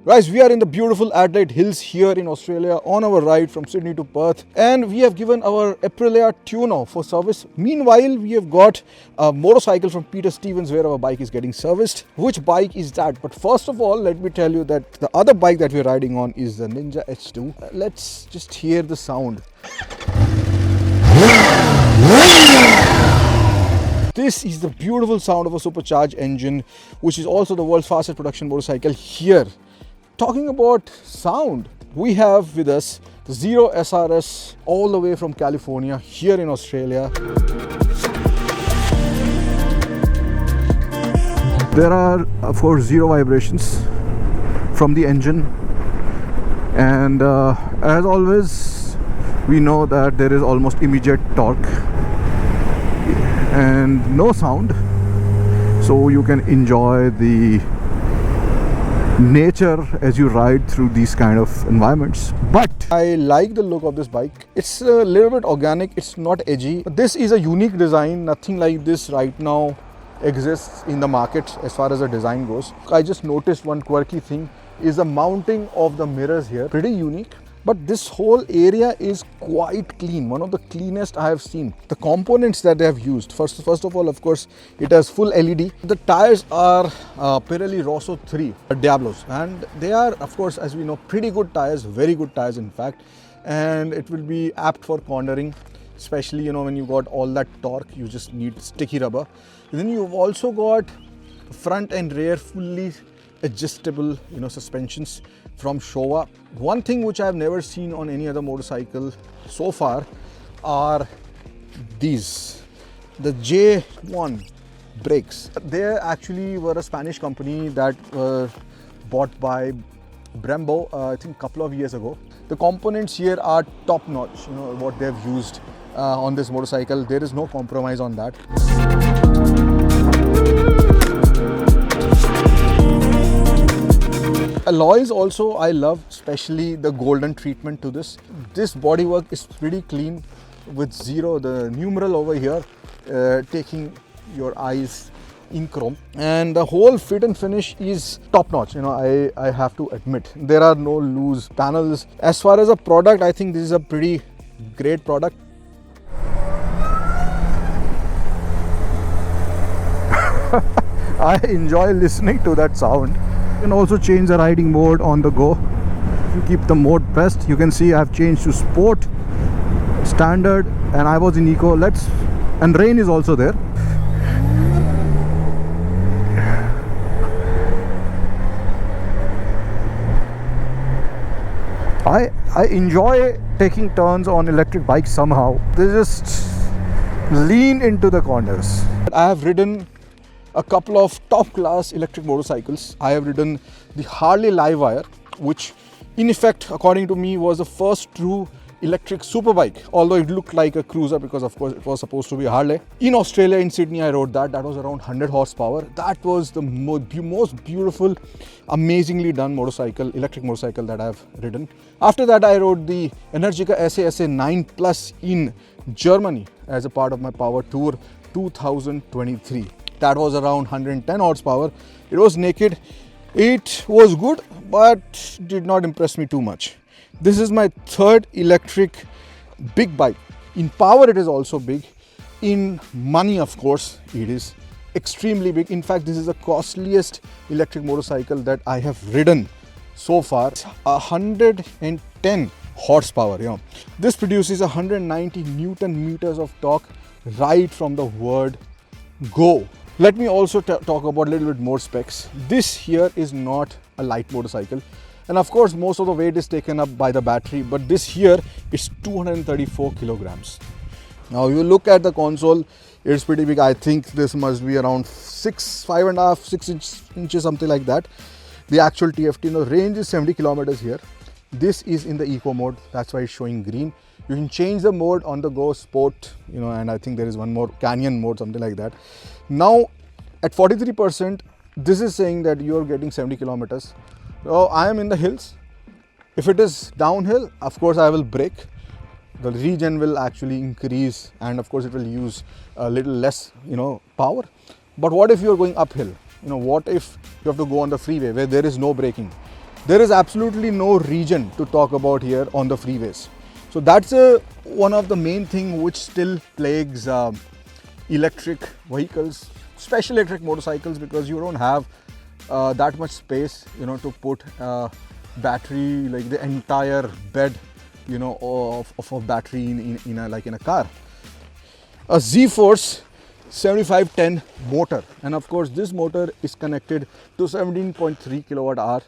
Guys, we are in the beautiful Adelaide Hills here in Australia on our ride from Sydney to Perth, and we have given our Aprilia Tuner for service. Meanwhile, we have got a motorcycle from Peter Stevens where our bike is getting serviced. Which bike is that? But first of all, let me tell you that the other bike that we're riding on is the Ninja H2. Let's just hear the sound. This is the beautiful sound of a supercharged engine, which is also the world's fastest production motorcycle here. Talking about sound, we have with us the ZERO SRS all the way from California here in Australia. There are of course zero vibrations from the engine, and as always we know that there is almost immediate torque and no sound, so you can enjoy the nature as you ride through these kind of environments. But I like the look of this bike. It's a little bit organic, it's not edgy. This is a unique design. Nothing like this right now exists in the market as far as the design goes. I just noticed one quirky thing is the mounting of the mirrors here. Pretty unique. But this whole area is quite clean, one of the cleanest I have seen. The components that they have used, first of all, of course, it has full LED. The tires are Pirelli Rosso 3 Diablos, and they are, of course, as we know, pretty good tires, very good tires in fact, and it will be apt for cornering, especially when you got all that torque, you just need sticky rubber. And then you've also got front and rear fully adjustable suspensions from Showa. One thing which I have never seen on any other motorcycle so far are these, the J1 brakes. They actually were a Spanish company that were bought by Brembo I think a couple of years ago. The components here are top notch, what they have used on this motorcycle. There is no compromise on that. Alloys also I love, especially the golden treatment to this. This bodywork is pretty clean with zero, the numeral over here taking your eyes in chrome, and the whole fit and finish is top notch. I have to admit, there are no loose panels. As far as a product, I think this is a pretty great product. I enjoy listening to that sound. You can also change the riding mode on the go. If you keep the mode pressed, you can see I have changed to sport, standard, and I was in eco. And rain is also there. I enjoy taking turns on electric bikes somehow. They just lean into the corners. I have ridden a couple of top class electric motorcycles. I have ridden the Harley Livewire, which in effect, according to me, was the first true electric superbike, although it looked like a cruiser because of course it was supposed to be a Harley. In Australia, in Sydney, I rode that. That was around 100 horsepower. That was the most beautiful, amazingly done motorcycle, electric motorcycle that I have ridden. After that, I rode the Energica SA 9 Plus in Germany as a part of my Power Tour 2023. That was around 110 horsepower. It was naked. It was good, but did not impress me too much. This is my third electric big bike. In power, it is also big. In money, of course, it is extremely big. In fact, this is the costliest electric motorcycle that I have ridden so far. 110 horsepower. This produces 190 Newton meters of torque right from the word go. Let me also talk about a little bit more specs. This here is not a light motorcycle, and of course most of the weight is taken up by the battery, but this here is 234 kilograms. Now you look at the console, it's pretty big. I think this must be around 5.5–6 inches, something like that. The actual TFT, range is 70 kilometers here. This is in the eco mode, that's why it's showing green. You can change the mode on the go, sport, and I think there is one more canyon mode, something like that. Now at 43%, this is saying that you're getting 70 kilometers. So I am in the hills. If it is downhill, of course I will brake. The regen will actually increase, and of course it will use a little less, power. But what if you're going uphill? What if you have to go on the freeway where there is no braking? there is absolutely no region to talk about here on the freeways. So that's one of the main thing which still plagues electric vehicles, especially electric motorcycles, because you don't have that much space, you know, to put battery, like the entire bed, you know, of a battery in a car. A Z-Force 7510 motor, and of course this motor is connected to 17.3 kilowatt hour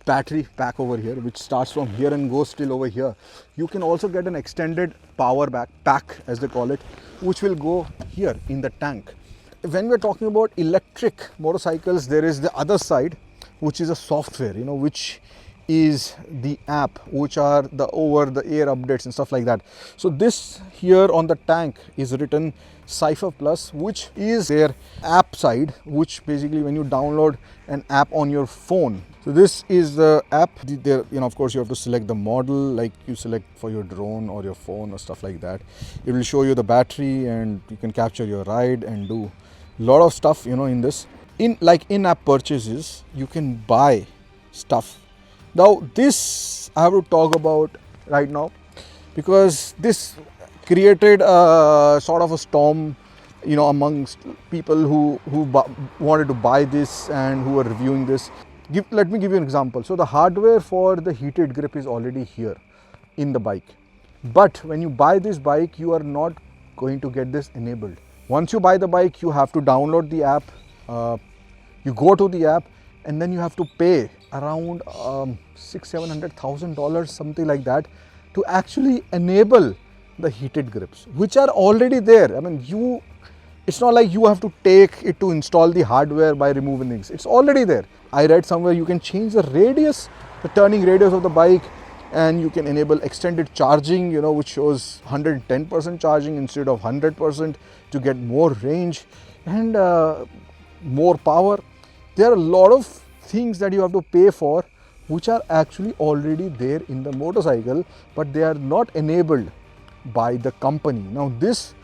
battery pack over here, which starts from here and goes till over here. You can also get an extended power pack, as they call it, which will go here in the tank. When we're talking about electric motorcycles, there is the other side, which is a software, you know, which is the app, which are the over-the-air updates and stuff like that. So this here on the tank is written Cypher Plus, which is their app side, which basically when you download an app on your phone. So this is the app. You know, of course, you have to select the model, like you select for your drone or your phone or stuff like that. It will show you the battery, and you can capture your ride and do a lot of stuff, you know, in this. In-app purchases, you can buy stuff. Now this I have to talk about right now, because this created a sort of a storm, you know, amongst people who wanted to buy this and who were reviewing this. Let me give you an example. So the hardware for the heated grip is already here in the bike, but when you buy this bike, you are not going to get this enabled. Once you buy the bike, you have to download the app, you go to the app, and then you have to pay around $600,000-$700,000, something like that, to actually enable the heated grips, which are already there. I mean, it's not like you have to take it to install the hardware by removing things. It's already there. I read somewhere you can change the radius, the turning radius of the bike, and you can enable extended charging, you know, which shows 110% charging instead of 100% to get more range and more power. There are a lot of things that you have to pay for, which are actually already there in the motorcycle, but they are not enabled by the company. Now this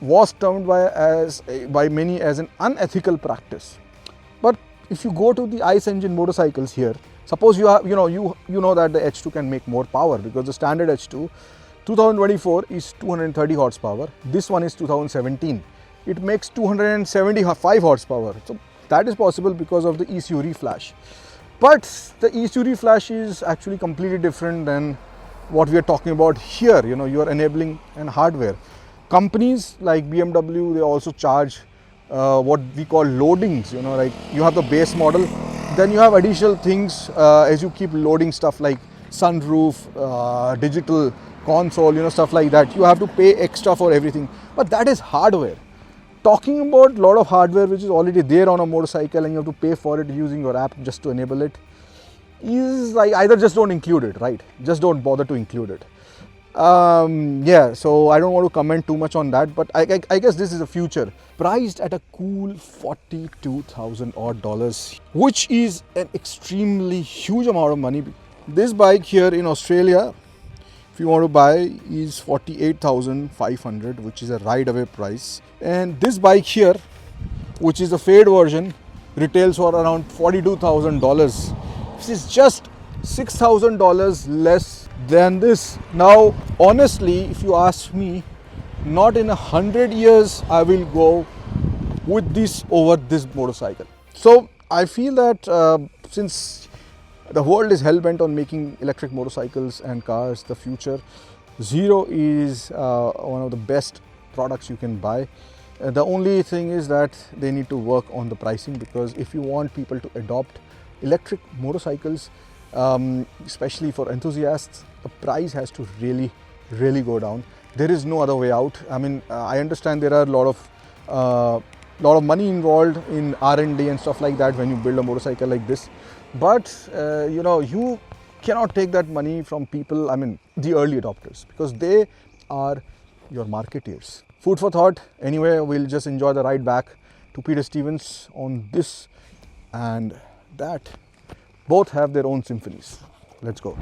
was termed by many as an unethical practice. But if you go to the ICE engine motorcycles here, suppose you know that the H2 can make more power, because the standard H2 2024 is 230 horsepower. This one is 2017. It makes 275 horsepower. So that is possible because of the ECU reflash. But the ECU reflash is actually completely different than what we are talking about here. You know, you are enabling an hardware. Companies like BMW, they also charge what we call loadings. You know, like you have the base model, then you have additional things as you keep loading stuff like sunroof, digital console, you know, stuff like that. You have to pay extra for everything, but that is hardware. Talking about a lot of hardware which is already there on a motorcycle and you have to pay for it using your app just to enable it, is like either just don't include it, right? Just don't bother to include it. Yeah, so I don't want to comment too much on that, but I guess this is the future. Priced at a cool $42,000 odd, which is an extremely huge amount of money. This bike here in Australia, if you want to buy, is $48,500, which is a ride-away price. And this bike here, which is the fade version, retails for around $42,000. This is just $6,000 less than this. Now, honestly, if you ask me, not in 100 years I will go with this over this motorcycle. So I feel that since the world is hell-bent on making electric motorcycles and cars the future, Zero is one of the best products you can buy. The only thing is that they need to work on the pricing, because if you want people to adopt electric motorcycles, especially for enthusiasts, the price has to really go down. There is no other way out. I mean, I understand there are a lot of money involved in R&D and stuff like that when you build a motorcycle like this, but you know, you cannot take that money from people, I mean the early adopters, because they are your marketeers. Food for thought. Anyway, we'll just enjoy the ride back to Peter Stevens on this and that. Both have their own symphonies. Let's go.